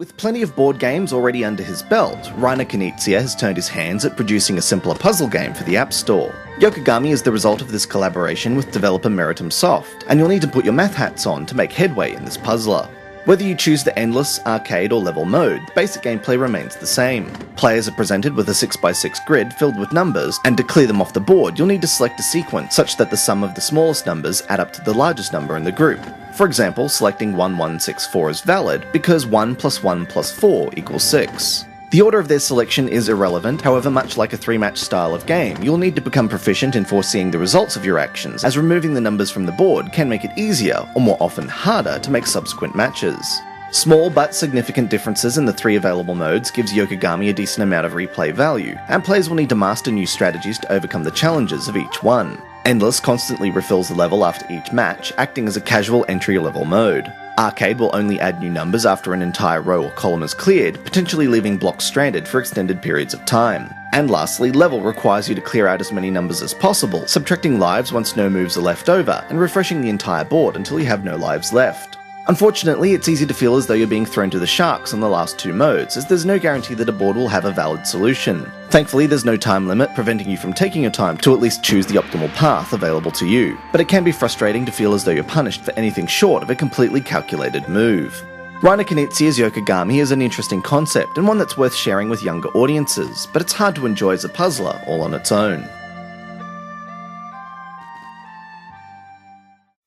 With plenty of board games already under his belt, Reiner Knizia has turned his hands at producing a simpler puzzle game for the App Store. Yoku-Gami is the result of this collaboration with developer Meritum Soft, and you'll need to put your math hats on to make headway in this puzzler. Whether you choose the endless, arcade or level mode, the basic gameplay remains the same. Players are presented with a 6x6 grid filled with numbers, and to clear them off the board you'll need to select a sequence such that the sum of the smallest numbers add up to the largest number in the group. For example, selecting 1164 is valid because 1 plus 1 plus 4 equals 6. The order of their selection is irrelevant, however, much like a 3-match style of game, you'll need to become proficient in foreseeing the results of your actions, as removing the numbers from the board can make it easier, or more often harder, to make subsequent matches. Small but significant differences in the 3 available modes gives Yoku-Gami a decent amount of replay value, and players will need to master new strategies to overcome the challenges of each one. Endless constantly refills the level after each match, acting as a casual entry-level mode. Arcade will only add new numbers after an entire row or column is cleared, potentially leaving blocks stranded for extended periods of time. And lastly, Level requires you to clear out as many numbers as possible, subtracting lives once no moves are left over, and refreshing the entire board until you have no lives left. Unfortunately, it's easy to feel as though you're being thrown to the sharks on the last 2 modes, as there's no guarantee that a board will have a valid solution. Thankfully, there's no time limit preventing you from taking your time to at least choose the optimal path available to you, but it can be frustrating to feel as though you're punished for anything short of a completely calculated move. Reiner Knizia's Yoku-Gami is an interesting concept and one that's worth sharing with younger audiences, but it's hard to enjoy as a puzzler all on its own.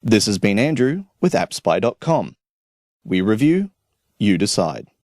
This has been Andrew with AppSpy.com. We review, you decide.